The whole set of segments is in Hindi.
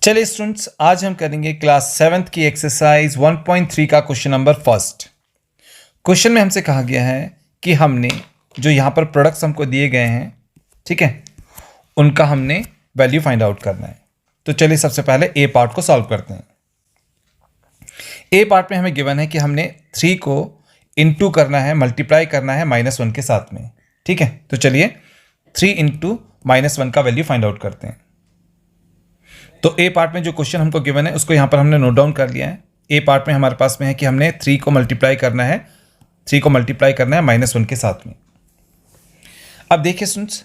चलिए स्टूडेंट्स, आज हम करेंगे क्लास 7th की एक्सरसाइज 1.3 का क्वेश्चन नंबर फर्स्ट। क्वेश्चन में हमसे कहा गया है कि हमने जो यहाँ पर प्रोडक्ट्स हमको दिए गए हैं, ठीक है, उनका हमने वैल्यू फाइंड आउट करना है। तो चलिए सबसे पहले ए पार्ट को सॉल्व करते हैं। ए पार्ट में हमें गिवन है कि हमने 3 को इंटू करना है, मल्टीप्लाई करना है -1 के साथ में, ठीक है। तो चलिए 3 इंटू -1 का वैल्यू फाइंड आउट करते हैं। तो ए पार्ट में जो क्वेश्चन हमको गिवन है उसको यहाँ पर हमने नोट डाउन कर लिया है। ए पार्ट में हमारे पास में है कि हमने 3 को मल्टीप्लाई करना है, -1 के साथ में। अब देखिए स्टूडेंट्स,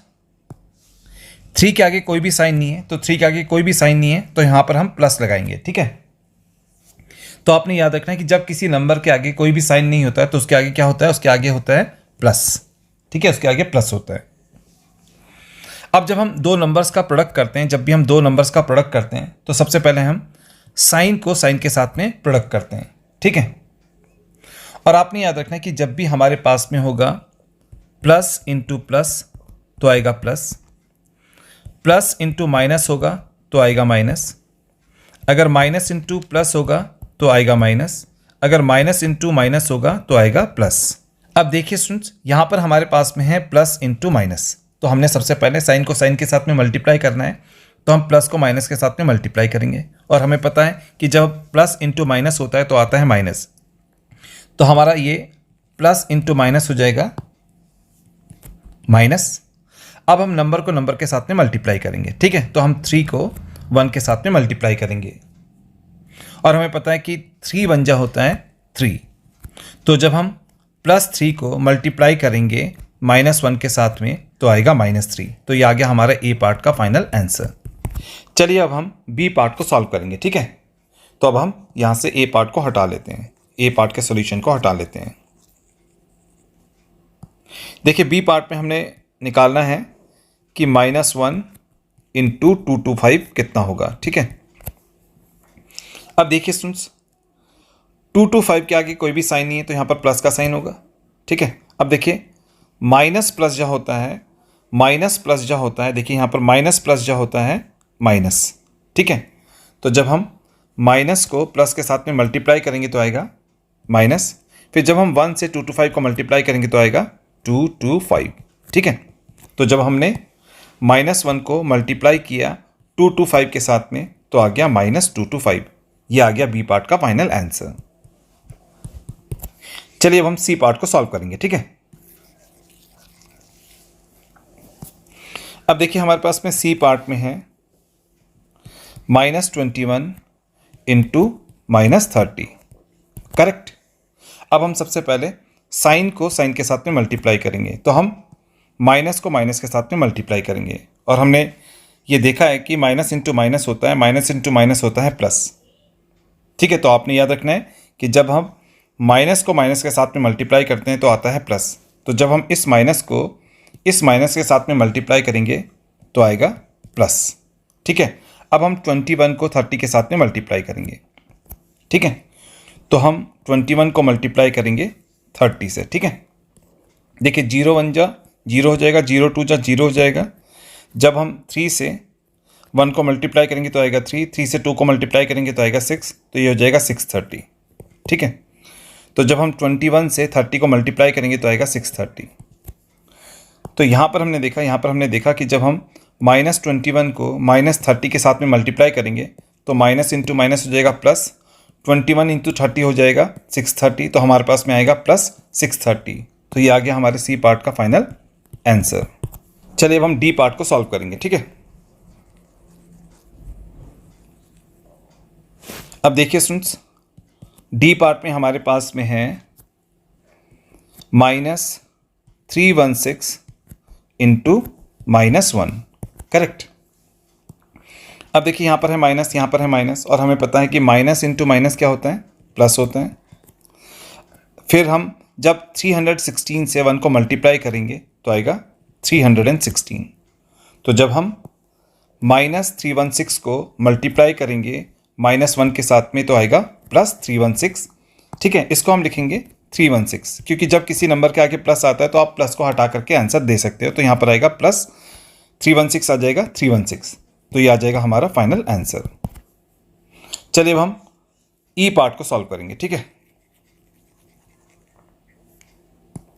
3 के आगे कोई भी साइन नहीं है, तो 3 के आगे कोई भी साइन नहीं है तो यहाँ पर हम प्लस लगाएंगे, ठीक है। तो आपने याद रखना है कि जब किसी नंबर के आगे कोई भी साइन नहीं होता है तो उसके आगे क्या होता है, उसके आगे होता है प्लस, ठीक है, उसके आगे प्लस होता है। अब जब हम दो नंबर्स का प्रोडक्ट करते हैं, जब भी हम दो नंबर्स का प्रोडक्ट करते हैं तो सबसे पहले हम साइन को साइन के साथ में प्रोडक्ट करते हैं, ठीक है। और आपने याद रखना है कि जब भी हमारे पास में होगा प्लस इंटू प्लस तो आएगा प्लस, प्लस इंटू माइनस होगा तो आएगा माइनस, अगर माइनस इंटू प्लस होगा तो आएगा माइनस, अगर माइनस इंटू माइनस होगा तो आएगा प्लस। अब देखिए स्टूडेंट्स, यहाँ पर हमारे पास में है प्लस इंटू माइनस, तो हमने सबसे पहले साइन को साइन के साथ में मल्टीप्लाई करना है, तो हम प्लस को माइनस के साथ में मल्टीप्लाई करेंगे। और हमें पता है कि जब प्लस इंटू माइनस होता है तो आता है माइनस, तो हमारा ये प्लस इंटू माइनस हो जाएगा माइनस। अब हम नंबर को नंबर के साथ में मल्टीप्लाई करेंगे, ठीक है। तो हम 3 को 1 के साथ में मल्टीप्लाई करेंगे और हमें पता है कि 3 1 जा होता है 3, तो जब हम +3 को मल्टीप्लाई करेंगे -1 के साथ में तो आएगा -3। तो ये आ गया हमारा ए पार्ट का फाइनल आंसर। चलिए अब हम बी पार्ट को सॉल्व करेंगे, ठीक है। तो अब हम यहाँ से ए पार्ट को हटा लेते हैं, ए पार्ट के सॉल्यूशन को हटा लेते हैं। देखिए बी पार्ट में हमने निकालना है कि -1 इंटू 225 कितना होगा, ठीक है। अब देखिए स्टूडेंट्स, 225 के आगे कोई भी साइन नहीं है तो यहाँ पर प्लस का साइन होगा, ठीक है। अब देखिए माइनस प्लस जो होता है, माइनस प्लस जो होता है, देखिए यहाँ पर माइनस प्लस जो होता है माइनस, ठीक है। तो जब हम माइनस को प्लस के साथ में मल्टीप्लाई करेंगे तो आएगा माइनस, फिर जब हम 1 से 225 को मल्टीप्लाई करेंगे तो आएगा 225, ठीक है। तो जब हमने -1 को मल्टीप्लाई किया 225 के साथ में तो आ गया -225। ये आ गया बी पार्ट का फाइनल आंसर। चलिए अब हम सी पार्ट को सॉल्व करेंगे, ठीक है। अब देखिए हमारे पास में सी पार्ट में है -21 इंटू -30, करेक्ट। अब हम सबसे पहले साइन को साइन के साथ में मल्टीप्लाई करेंगे, तो हम माइनस को माइनस के साथ में मल्टीप्लाई करेंगे। और हमने ये देखा है कि माइनस इंटू माइनस होता है, माइनस इंटू माइनस होता है प्लस, ठीक है। तो आपने याद रखना है कि जब हम माइनस को माइनस के साथ में मल्टीप्लाई करते हैं तो आता है प्लस, तो जब हम इस माइनस को इस माइनस के साथ में मल्टीप्लाई करेंगे तो आएगा प्लस, ठीक है। अब हम 21 को 30 के साथ में मल्टीप्लाई करेंगे, ठीक है। तो हम 21 को मल्टीप्लाई करेंगे 30 से, ठीक है। देखिए 0 1 जा 0 हो जाएगा, 0 2 जा 0 हो जाएगा। जब हम 3 से 1 को मल्टीप्लाई करेंगे तो आएगा 3, 3 से 2 को मल्टीप्लाई करेंगे तो आएगा 6, तो ये हो जाएगा 630, ठीक है। तो जब हम 21 से 30 को मल्टीप्लाई करेंगे तो आएगा 630। तो यहाँ पर हमने देखा कि जब हम -21 को -30 के साथ में मल्टीप्लाई करेंगे तो माइनस इंटू माइनस हो जाएगा प्लस, 21 इंटू 30 हो जाएगा 630, तो हमारे पास में आएगा +630। तो ये आ गया हमारे सी पार्ट का फाइनल आंसर। चलिए अब हम डी पार्ट को सॉल्व करेंगे, ठीक है। अब देखिए स्टूडेंट्स, डी पार्ट में हमारे पास में है -316 इंटू -1, करेक्ट। अब देखिए यहाँ पर है माइनस, यहाँ पर है माइनस, और हमें पता है कि माइनस इंटू माइनस क्या होता है, प्लस होता है। फिर हम जब 316 से 1 को मल्टीप्लाई करेंगे तो आएगा 316। तो जब हम -316 को मल्टीप्लाई करेंगे -1 के साथ में तो आएगा +316, ठीक है। इसको हम लिखेंगे 316, क्योंकि जब किसी नंबर के आगे प्लस आता है तो आप प्लस को हटा करके आंसर दे सकते हो। तो यहाँ पर आएगा +316 आ जाएगा 316, तो ये आ जाएगा हमारा फाइनल आंसर। चलिए अब हम ई पार्ट को सॉल्व करेंगे, ठीक है।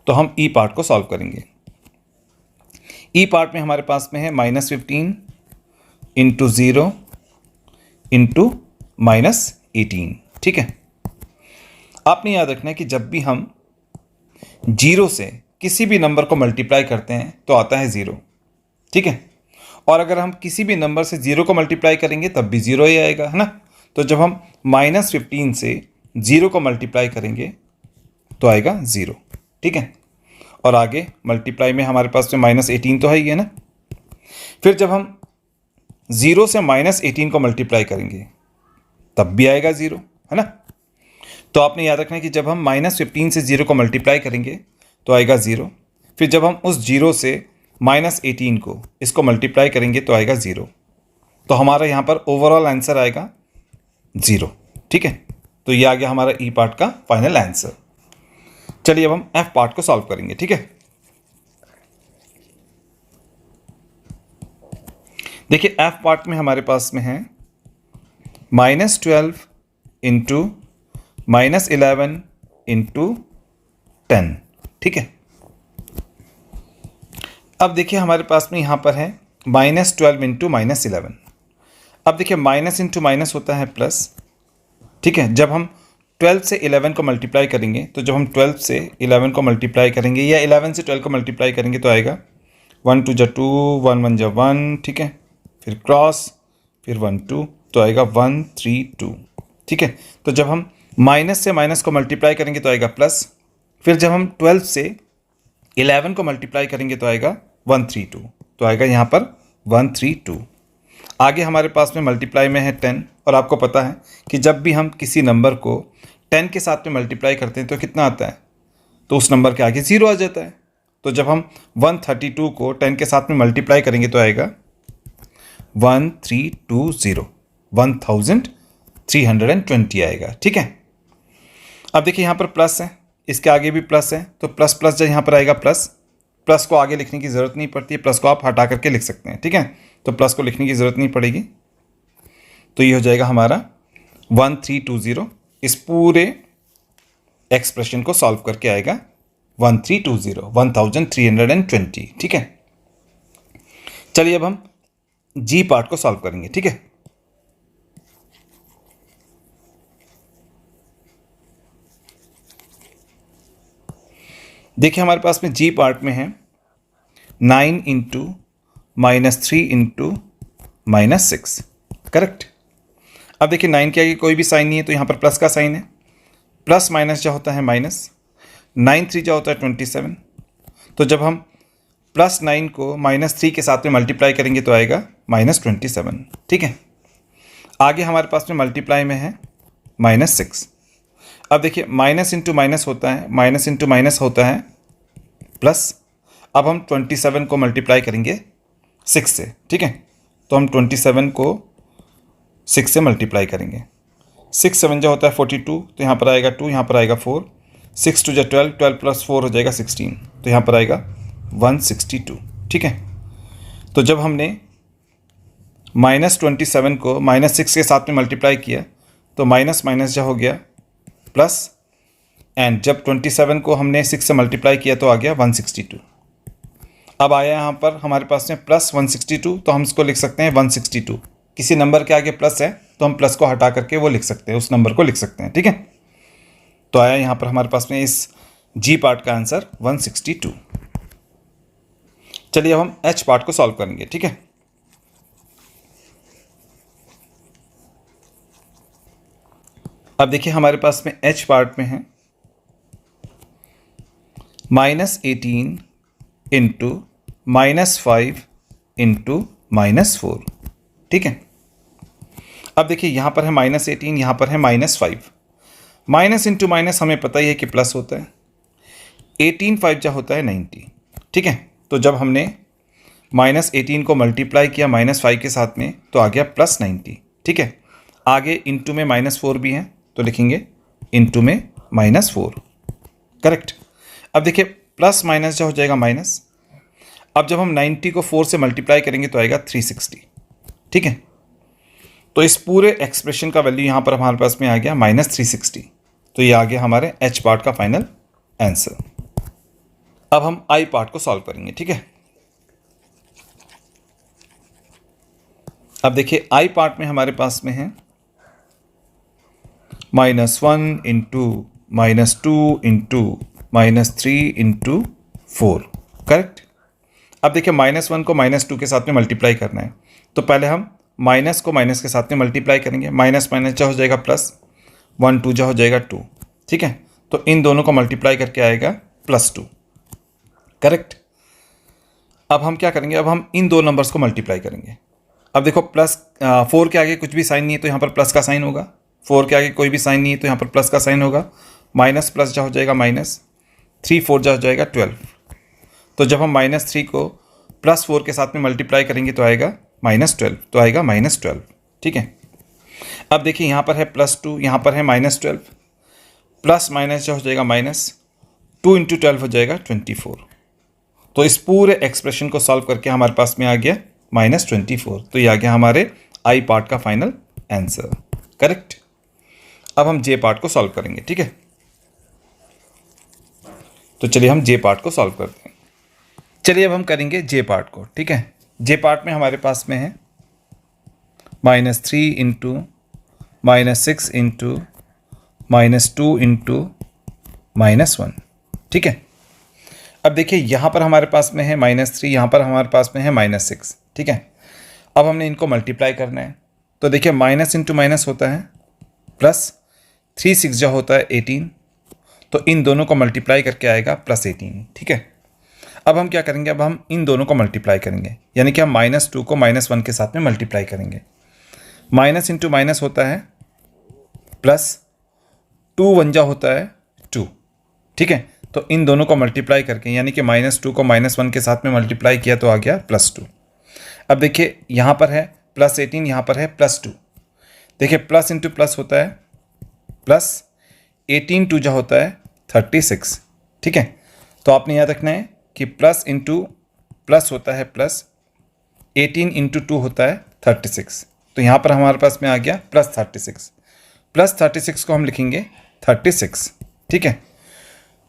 तो हम ई पार्ट को सॉल्व करेंगे। ई पार्ट में हमारे पास में है -15 इंटू 0 इंटू -18, ठीक है। आपने याद रखना है कि जब भी हम 0 से किसी भी नंबर को मल्टीप्लाई करते हैं तो आता है 0, ठीक है। और अगर हम किसी भी नंबर से 0 को मल्टीप्लाई करेंगे तब भी 0 ही आएगा, है ना। तो जब हम -15 से 0 को मल्टीप्लाई करेंगे तो आएगा 0, ठीक है। और आगे मल्टीप्लाई में हमारे पास में -18 तो है ही है ना। फिर जब हम 0 से -18 को मल्टीप्लाई करेंगे तब भी आएगा 0, है ना। तो आपने याद रखना है कि जब हम -15 से 0 को मल्टीप्लाई करेंगे तो आएगा 0। फिर जब हम उस 0 से -18 को इसको मल्टीप्लाई करेंगे तो आएगा 0। तो हमारा यहाँ पर ओवरऑल आंसर आएगा 0, ठीक है। तो ये आ गया हमारा ई पार्ट का फाइनल आंसर। चलिए अब हम एफ पार्ट को सॉल्व करेंगे, ठीक है। देखिए एफ पार्ट में हमारे पास में है -12 इंटू -11 इंटू 10, ठीक है। अब देखिए हमारे पास में यहाँ पर है -12 इंटू -11। अब देखिए माइनस इंटू माइनस होता है प्लस, ठीक है। जब हम 12 से 11 को मल्टीप्लाई करेंगे तो जब हम 12 से 11 को मल्टीप्लाई करेंगे या 11 से 12 को मल्टीप्लाई करेंगे तो आएगा 1 2 जा 2, 1 1 जा 1, ठीक है। फिर क्रॉस, फिर 1 2, तो आएगा 1 3 2, ठीक है। तो जब हम माइनस से माइनस को मल्टीप्लाई करेंगे तो आएगा प्लस। फिर जब हम 12 से 11 को मल्टीप्लाई करेंगे तो आएगा 1 3 2, तो आएगा यहाँ पर 1 3 2। आगे हमारे पास में मल्टीप्लाई में है 10, और आपको पता है कि जब भी हम किसी नंबर को 10 के साथ में मल्टीप्लाई करते हैं तो कितना आता है, तो उस नंबर के आगे 0 आ जाता है। तो जब हम 132 को 10 के साथ में मल्टीप्लाई करेंगे तो आएगा 1320, 1320 आएगा, ठीक है। अब देखिए यहाँ पर प्लस है, इसके आगे भी प्लस है, तो प्लस प्लस जब यहाँ पर आएगा प्लस, प्लस को आगे लिखने की ज़रूरत नहीं पड़ती है, प्लस को आप हटा करके लिख सकते हैं, ठीक है। तो प्लस को लिखने की ज़रूरत नहीं पड़ेगी। तो ये हो जाएगा हमारा 1320। इस पूरे एक्सप्रेशन को सॉल्व करके आएगा 1320, 1320, ठीक है। चलिए अब हम जी पार्ट को सॉल्व करेंगे, ठीक है। देखिए हमारे पास में जी पार्ट में है 9 इंटू -3 इंटू -6, करेक्ट। अब देखिए 9 के आगे कोई भी साइन नहीं है तो यहाँ पर प्लस का साइन है, प्लस माइनस जो होता है माइनस, 9 3 जो होता है 27। तो जब हम +9 को -3 के साथ में मल्टीप्लाई करेंगे तो आएगा -27, ठीक है। आगे हमारे पास में मल्टीप्लाई में है -6। अब देखिए माइनस इंटू माइनस होता है, माइनस इंटू माइनस होता है प्लस। अब हम 27 को मल्टीप्लाई करेंगे 6 से, ठीक है। तो हम 27 को 6 से मल्टीप्लाई करेंगे, 6 7 जो होता है 42, तो यहाँ पर आएगा 2, यहाँ पर आएगा 4, 6 2 जो 12, 12 + 4 हो जाएगा 16, तो यहाँ पर आएगा 162, ठीक है। तो जब हमने -27 को -6 के साथ में मल्टीप्लाई किया तो माइनस माइनस जो हो गया प्लस, एंड जब 27 को हमने 6 से मल्टीप्लाई किया तो आ गया 162। अब आया यहाँ पर हमारे पास में +162, तो हम इसको लिख सकते हैं 162। किसी नंबर के आगे प्लस है तो हम प्लस को हटा करके वो लिख सकते हैं, उस नंबर को लिख सकते हैं, ठीक है। तो आया यहाँ पर हमारे पास में इस जी पार्ट का आंसर 162। चलिए अब हम एच पार्ट को सॉल्व करेंगे, ठीक है। अब देखिए हमारे पास में एच पार्ट में है -18 इंटू -5 इंटू -4, ठीक है। अब देखिए यहाँ पर है -18, यहाँ पर है -5। माइनस इंटू माइनस हमें पता ही है कि प्लस होता है। 18 5 जा होता है 90, ठीक है। तो जब हमने -18 को मल्टीप्लाई किया -5 के साथ में तो आ गया +90, ठीक है। आगे इंटू में -4 भी है तो लिखेंगे इंटू में -4, करेक्ट। अब देखिए प्लस माइनस जो हो जाएगा माइनस। अब जब हम 90 को 4 से मल्टीप्लाई करेंगे तो आएगा 360, ठीक है। तो इस पूरे एक्सप्रेशन का वैल्यू यहाँ पर हमारे पास में आ गया -360। तो ये आ गया हमारे एच पार्ट का फाइनल आंसर। अब हम आई पार्ट को सॉल्व करेंगे, ठीक है। अब देखिए आई पार्ट में हमारे पास में है -1 इंटू -2 इंटू -3 इंटू 4, करेक्ट। अब देखिए -1 को -2 के साथ में मल्टीप्लाई करना है, तो पहले हम माइनस को माइनस के साथ में मल्टीप्लाई करेंगे। माइनस माइनस जो हो जाएगा प्लस, 1 2 जो हो जाएगा 2, ठीक है। तो इन दोनों को मल्टीप्लाई करके आएगा +2, करेक्ट। अब हम क्या करेंगे, अब हम इन दो नंबर्स को मल्टीप्लाई करेंगे। अब देखो +4 के आगे कुछ भी साइन नहीं है तो यहाँ पर प्लस का साइन होगा, 4 के आगे कोई भी साइन नहीं है तो यहाँ पर प्लस का साइन होगा। माइनस प्लस जो हो जाएगा माइनस, 3 4 जो हो जाएगा 12। तो जब हम -3 को +4 के साथ में मल्टीप्लाई करेंगे तो आएगा -12, तो आएगा -12, ठीक है। अब देखिए यहाँ पर है +2, यहाँ पर है -12, प्लस माइनस जो हो जाएगा -2 इंटू 12 हो जाएगा 24। तो इस पूरे एक्सप्रेशन को सॉल्व करके हमारे पास में आ गया -24। तो ये आ गया हमारे आई पार्ट का फाइनल आंसर, करेक्ट। अब हम जे पार्ट को सॉल्व करेंगे, ठीक है। तो चलिए हम जे पार्ट को सॉल्व करते हैं। चलिए अब हम करेंगे जे पार्ट को, ठीक है। जे पार्ट में हमारे पास में है -3 इंटू -6 इंटू -2 इंटू -1, ठीक है। अब देखिए यहाँ पर हमारे पास में है -3, यहाँ पर हमारे पास में है -6, ठीक है। अब हमने इनको मल्टीप्लाई करना है, तो देखिए माइनस इंटू माइनस होता है प्लस, 3 6 जो होता है 18, तो इन दोनों को मल्टीप्लाई करके आएगा +18, ठीक है। अब हम क्या करेंगे, अब हम इन दोनों को मल्टीप्लाई करेंगे, यानी कि हम -2 को -1 के साथ में मल्टीप्लाई करेंगे। माइनस इंटू माइनस होता है प्लस, 2 1 जा होता है 2, ठीक है। तो इन दोनों को मल्टीप्लाई करके, यानी कि -2 को -1 के साथ में मल्टीप्लाई किया तो आ गया +2। अब देखिए यहाँ पर है +18, यहाँ पर है +2। देखिए प्लस इंटू प्लस होता है प्लस, 18 2 जा होता है 36, ठीक है। तो आपने याद रखना है कि प्लस इंटू प्लस होता है प्लस, 18 इंटू 2 होता है 36। तो यहाँ पर हमारे पास में आ गया +36। +36 को हम लिखेंगे 36, ठीक है।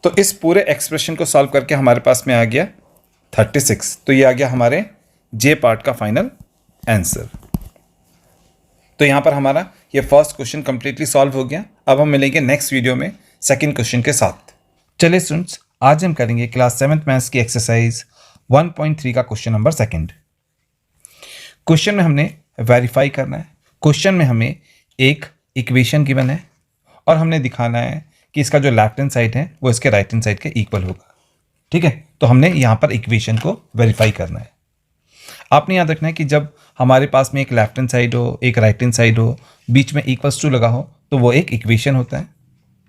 तो इस पूरे एक्सप्रेशन को सॉल्व करके हमारे पास में आ गया 36। तो ये आ गया हमारे जे पार्ट का फाइनल आंसर। तो यहाँ पर हमारा ये फर्स्ट क्वेश्चन कंप्लीटली सॉल्व हो गया। अब हम मिलेंगे नेक्स्ट वीडियो में सेकंड क्वेश्चन के साथ। चलिए स्टूडेंट्स, आज हम करेंगे क्लास 7th मैथ्स की एक्सरसाइज 1.3 का क्वेश्चन नंबर 2। क्वेश्चन में हमने वेरीफाई करना है। क्वेश्चन में हमें एक इक्वेशन गिवन है और हमने दिखाना है कि इसका जो लेफ्ट हैंड साइड है वो इसके राइट हैंड साइड के इक्वल होगा, ठीक है। तो हमने यहाँ पर इक्वेशन को वेरीफाई करना है। आपने याद रखना है कि जब हमारे पास में एक लेफ्ट हैंड साइड हो, एक राइट हैंड साइड हो, बीच में =2 लगा हो, तो वो एक इक्वेशन होता है,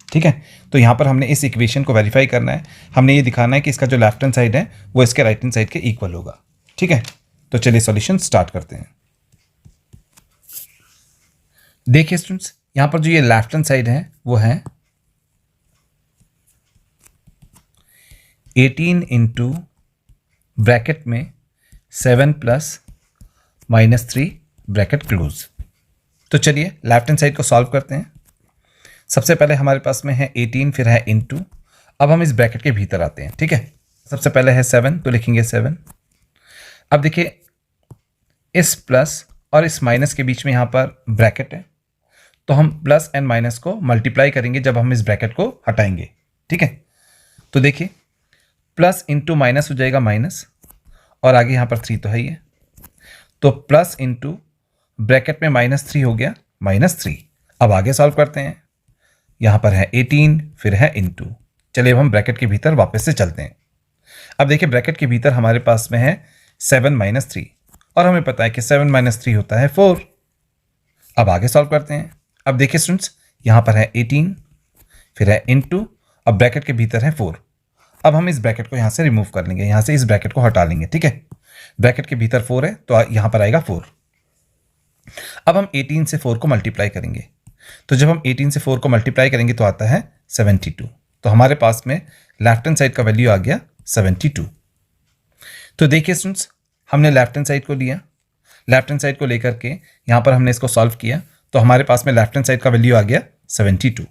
ठीक है। तो यहाँ पर हमने इस इक्वेशन को वेरीफाई करना है। हमने ये दिखाना है कि इसका जो लेफ्ट हैंड साइड है वो इसके राइट हैंड साइड के इक्वल होगा, ठीक है। तो चलिए सॉल्यूशन स्टार्ट करते हैं। देखिए स्टूडेंट्स, यहाँ पर जो ये लेफ्ट हैंड साइड है वो है 18 इंटू ब्रैकेट में 7 प्लस -3 ब्रैकेट क्लोज। तो चलिए लेफ्ट हैंड साइड को सॉल्व करते हैं। सबसे पहले हमारे पास में है 18, फिर है इंटू। अब हम इस ब्रैकेट के भीतर आते हैं, ठीक है। सबसे पहले है 7, तो लिखेंगे 7। अब देखिए इस प्लस और इस माइनस के बीच में यहाँ पर ब्रैकेट है, तो हम प्लस एंड माइनस को मल्टीप्लाई करेंगे जब हम इस ब्रैकेट को हटाएंगे, ठीक है। तो देखिए प्लस इंटू माइनस हो जाएगा माइनस, और आगे यहाँ पर 3 तो है ही है, तो प्लस इंटू ब्रैकेट में -3 हो गया -3। अब आगे सॉल्व करते हैं। यहाँ पर है 18, फिर है इंटू। चलिए अब हम ब्रैकेट के भीतर वापस से चलते हैं। अब देखिए ब्रैकेट के भीतर हमारे पास में है 7 - 3, और हमें पता है कि 7 - 3 होता है 4। अब आगे सॉल्व करते हैं। अब देखिए स्टूडेंट्स, यहाँ पर है 18, फिर है इंटू, अब ब्रैकेट के भीतर है 4। अब हम इस ब्रैकेट को यहाँ से रिमूव कर लेंगे, यहाँ से इस ब्रैकेट को हटा लेंगे, ठीक है। ब्रैकेट के भीतर 4 है तो यहाँ पर आएगा 4। अब हम 18 से 4 को मल्टीप्लाई करेंगे, तो जब हम 18 से 4 को मल्टीप्लाई करेंगे तो आता है 72। तो हमारे पास में लेफ्ट हैंड साइड का वैल्यू आ गया 72। तो देखिए स्टूडेंट्स, हमने लेफ्ट हैंड साइड को लिया, लेफ्ट हैंड साइड को लेकर के यहाँ पर हमने इसको सॉल्व किया तो हमारे पास में लेफ्ट हैंड साइड का वैल्यू आ गया 72।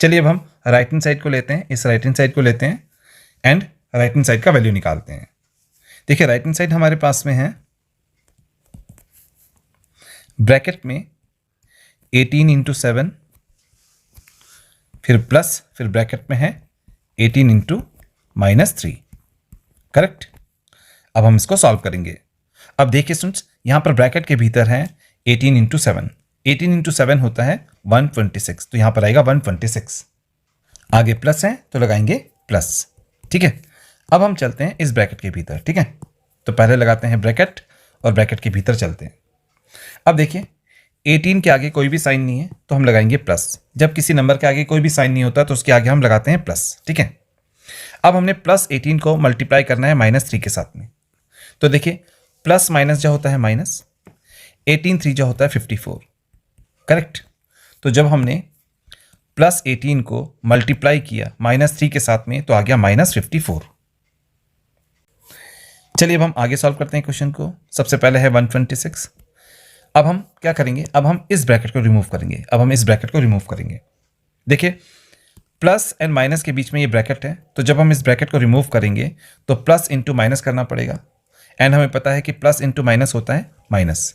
चलिए अब हम राइट हैंड साइड को लेते हैं, इस राइट हैंड साइड को लेते हैं एंड राइट हैंड साइड का वैल्यू निकालते हैं। देखिए राइट हैंड साइड हमारे पास में है ब्रैकेट में 18 इंटू 7 फिर प्लस, फिर ब्रैकेट में है 18 इंटू -3, करेक्ट। अब हम इसको सॉल्व करेंगे। अब देखिए स्टूडेंट्स, यहाँ पर ब्रैकेट के भीतर है 18 इंटू 7, 18 इंटू 7 होता है 126, तो यहाँ पर आएगा 126। आगे प्लस है तो लगाएंगे प्लस, ठीक है। अब हम चलते हैं इस ब्रैकेट के भीतर, ठीक है। तो पहले लगाते हैं ब्रैकेट और ब्रैकेट के भीतर चलते हैं। अब देखिए 18 के आगे कोई भी साइन नहीं है तो हम लगाएंगे प्लस। जब किसी नंबर के आगे कोई भी साइन नहीं होता तो उसके आगे हम लगाते हैं प्लस, ठीक है। अब हमने प्लस 18 को मल्टीप्लाई करना है -3 के साथ में। तो देखिए प्लस माइनस जो होता है माइनस, 18 3 जो होता है 54, करेक्ट। तो जब हमने प्लस 18 को मल्टीप्लाई किया -3 के साथ में तो आ गया -54। चलिए अब हम आगे सॉल्व करते हैं क्वेश्चन को। सबसे पहले है 126। अब हम क्या करेंगे, अब हम इस ब्रैकेट को रिमूव करेंगे। अब हम इस ब्रैकेट को रिमूव करेंगे। देखिए प्लस एंड माइनस के बीच में ये ब्रैकेट है, तो जब हम इस ब्रैकेट को रिमूव करेंगे तो प्लस इंटू माइनस करना पड़ेगा एंड हमें पता है कि प्लस इंटू माइनस होता है माइनस,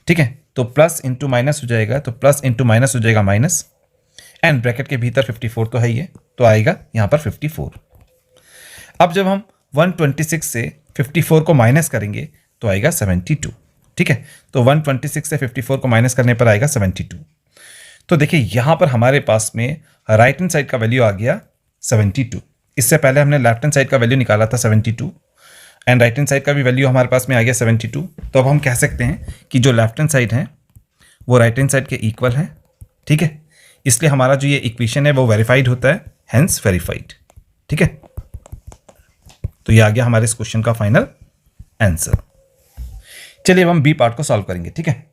ठीक है। तो प्लस इंटू माइनस हो जाएगा, तो प्लस इंटू माइनस हो जाएगा माइनस एंड ब्रैकेट के भीतर 54 तो है ही है, तो आएगा यहाँ पर 54। अब जब हम 126 से 54 को माइनस करेंगे तो आएगा 72, ठीक है। तो 126 से 54 को माइनस करने पर आएगा 72। तो देखिए यहाँ पर हमारे पास में राइट हैंड साइड का वैल्यू आ गया 72। इससे पहले हमने लेफ्ट हैंड साइड का वैल्यू निकाला था 72 एंड राइट हैंड साइड का भी वैल्यू हमारे पास में आ गया 72। तो अब हम कह सकते हैं कि जो लेफ्ट हैंड साइड है वो राइट हैंड साइड के इक्वल है, ठीक है। इसलिए हमारा जो ये इक्वेशन है वो वेरीफाइड होता है, हेंस वेरीफाइड, ठीक है। तो ये आ गया हमारे इस क्वेश्चन का फाइनल आंसर। चलिए अब हम बी पार्ट को सॉल्व करेंगे, ठीक है।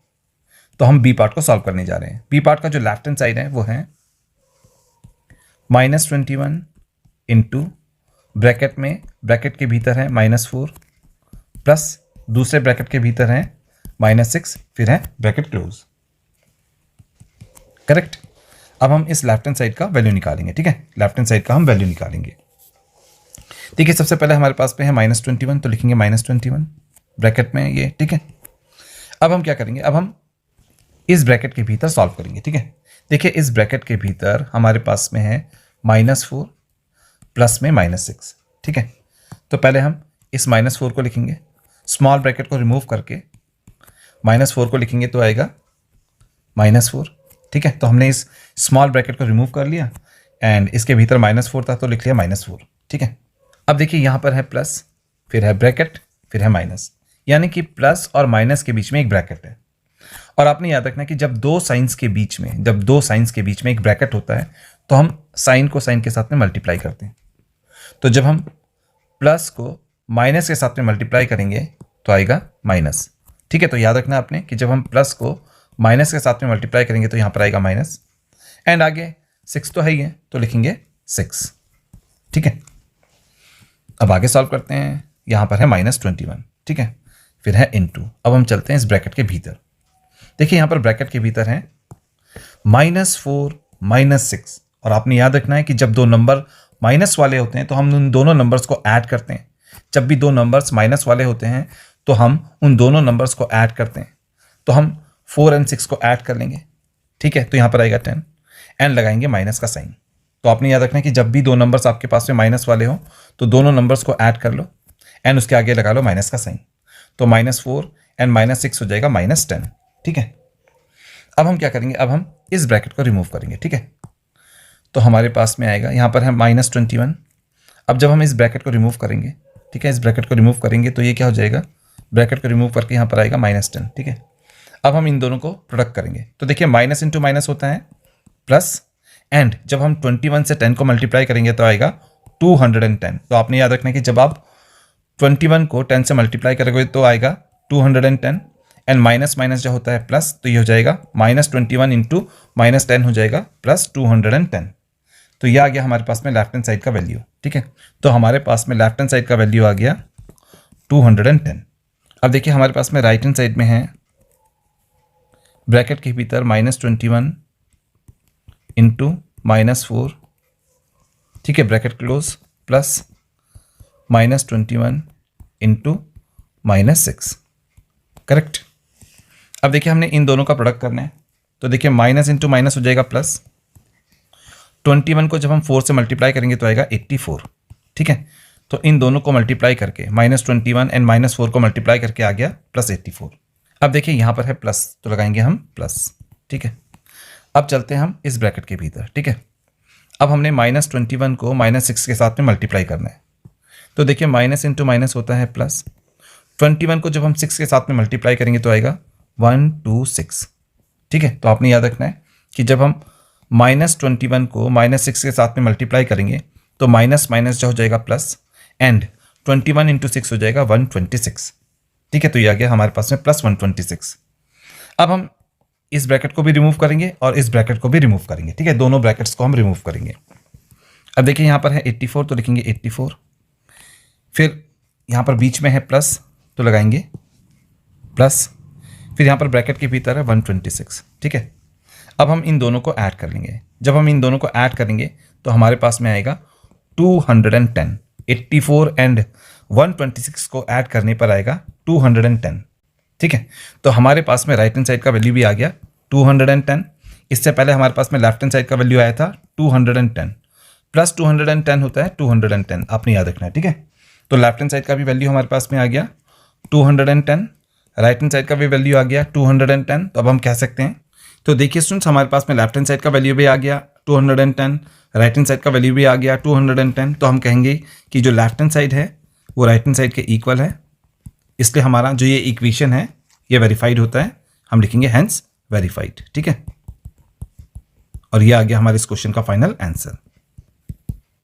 तो हम बी पार्ट को सॉल्व करने जा रहे हैं। बी पार्ट का जो लेफ्ट हैंड साइड है वो है -21 इंटू ब्रैकेट में, ब्रैकेट के भीतर है -4 प्लस दूसरे ब्रैकेट के भीतर है -6, फिर है ब्रैकेट क्लोज, करेक्ट। अब हम इस लेफ्ट हैंड साइड का वैल्यू निकालेंगे, ठीक है। लेफ्ट हैंड साइड का हम वैल्यू निकालेंगे। देखिए सबसे पहले हमारे पास में है -21, तो लिखेंगे -21 ब्रैकेट में ये, ठीक है। अब हम क्या करेंगे, अब हम इस ब्रैकेट के भीतर सॉल्व करेंगे, ठीक है। देखिए इस ब्रैकेट के भीतर हमारे पास में है -4 प्लस में -6, ठीक है। तो पहले हम इस -4 को लिखेंगे, स्मॉल ब्रैकेट को रिमूव करके -4 को लिखेंगे तो आएगा -4, ठीक है। तो हमने इस स्मॉल ब्रैकेट को रिमूव कर लिया एंड इसके भीतर -4 था तो लिख लिया -4, ठीक है। अब देखिए यहाँ पर है प्लस, फिर है ब्रैकेट, फिर है माइनस, यानी कि प्लस और माइनस के बीच में एक ब्रैकेट है। और आपने याद रखना कि जब दो साइंस के बीच में एक ब्रैकेट होता है तो हम साइन को साइन के साथ में मल्टीप्लाई करते हैं। तो जब हम प्लस को माइनस के साथ में मल्टीप्लाई करेंगे तो आएगा माइनस, ठीक है। तो याद रखना आपने कि जब हम प्लस को माइनस के साथ में मल्टीप्लाई करेंगे तो यहाँ पर आएगा माइनस एंड आगे 6 तो है ही है तो लिखेंगे 6, ठीक है। अब आगे सॉल्व करते हैं। यहाँ पर है -21, ठीक है, फिर है इनटू। अब हम चलते हैं इस ब्रैकेट के भीतर। देखिए यहाँ पर ब्रैकेट के भीतर है -4 -6 और आपने याद रखना है कि जब दो नंबर माइनस वाले होते हैं तो हम उन दोनों नंबर्स को ऐड करते हैं। जब भी दो नंबर्स माइनस वाले होते हैं तो हम उन दोनों नंबर्स को ऐड करते हैं। तो हम 4 और 6 को ऐड कर लेंगे, ठीक है। तो यहाँ पर आएगा 10 एंड लगाएंगे माइनस का साइन। तो आपने याद रखना है कि जब भी दो नंबर्स आपके पास में माइनस वाले हो तो दोनों नंबर्स को ऐड कर लो एंड उसके आगे लगा लो माइनस का साइन। तो -4 एंड -6 हो जाएगा -10, ठीक है। अब हम क्या करेंगे, अब हम इस ब्रैकेट को रिमूव करेंगे, ठीक है। तो हमारे पास में आएगा, यहाँ पर है -21। अब जब हम इस ब्रैकेट को रिमूव करेंगे, ठीक है, इस ब्रैकेट को रिमूव करेंगे तो ये क्या हो जाएगा, ब्रैकेट को रिमूव करके यहाँ पर आएगा -10, ठीक है। अब हम इन दोनों को प्रोडक्ट करेंगे तो देखिए माइनस इंटू माइनस होता है प्लस एंड जब हम 21 से 10 को मल्टीप्लाई करेंगे तो आएगा 210। तो आपने याद रखना है कि जब आप 21 को 10 से मल्टीप्लाई करोगे तो आएगा 210 एंड माइनस माइनस जो होता है प्लस, तो ये हो जाएगा -21 इंटू -10 हो जाएगा +210। तो ये आ गया हमारे पास में लेफ्ट हैंड साइड का वैल्यू, ठीक है। तो हमारे पास में लेफ्ट हैंड साइड का वैल्यू आ गया 210। अब देखिए हमारे पास में राइट हैंड साइड में है ब्रैकेट के भीतर -21 इंटू -4, ठीक है, bracket close, plus -21 into -6, correct. अब देखिए हमने इन दोनों का प्रोडक्ट करना है, तो देखिए माइनस इंटू माइनस हो जाएगा प्लस, 21 को जब हम 4 से मल्टीप्लाई करेंगे तो आएगा 84, ठीक है। तो इन दोनों को मल्टीप्लाई करके -21 एंड -4 को मल्टीप्लाई करके आ गया +84। अब देखिए यहाँ पर है प्लस, तो लगाएंगे हम प्लस, ठीक है। अब चलते हैं हम इस ब्रैकेट के भीतर, ठीक है। अब हमने -21 को -6 के साथ में मल्टीप्लाई करना है, तो देखिए माइनस इंटू माइनस होता है प्लस, 21 को जब हम 6 के साथ में मल्टीप्लाई करेंगे तो आएगा 126, ठीक है। तो आपने याद रखना है कि जब हम -21 को -6 के साथ में मल्टीप्लाई करेंगे तो माइनस माइनस जो हो जाएगा प्लस, एंड 21 इंटू 6 हो जाएगा 126, ठीक है। तो ये आ गया हमारे पास में +126। अब हम इस ब्रैकेट को भी रिमूव करेंगे और इस ब्रैकेट को भी रिमूव करेंगे, ठीक है, दोनों ब्रैकेट्स को हम रिमूव करेंगे। अब देखिए यहाँ पर है 84, तो लिखेंगे 84, फिर यहाँ पर बीच में है प्लस, तो लगाएंगे प्लस, फिर यहाँ पर ब्रैकेट के भीतर है 126, ठीक है। अब हम इन दोनों को ऐड कर लेंगे, जब हम इन दोनों को ऐड करेंगे तो हमारे पास में आएगा 210, 84 एंड 126 को ऐड करने पर आएगा 210, ठीक है। तो हमारे पास में राइट हैंड साइड का वैल्यू भी आ गया 210, इससे पहले हमारे पास में लेफ्ट हैंड साइड का वैल्यू आया था 210, प्लस 210 होता है 210, आपने याद रखना है, ठीक है। तो लेफ्ट हैंड साइड का भी वैल्यू हमारे पास में आ गया 210, राइट हैंड साइड का भी वैल्यू आ गया 210। तो अब हम कह सकते हैं, तो देखिए स्टूडेंट्स हमारे पास में लेफ्ट हैंड साइड का वैल्यू भी आ गया 210, राइट हैंड साइड का वैल्यू भी आ गया 210। तो हम कहेंगे कि जो लेफ्ट हैंड साइड है वो राइट हैंड साइड के इक्वल है, इसलिए हमारा जो ये इक्वेशन है ये वेरीफाइड होता है, हम लिखेंगे हेंस वेरीफाइड, ठीक है। और ये आ गया हमारे इस क्वेश्चन का फाइनल आंसर।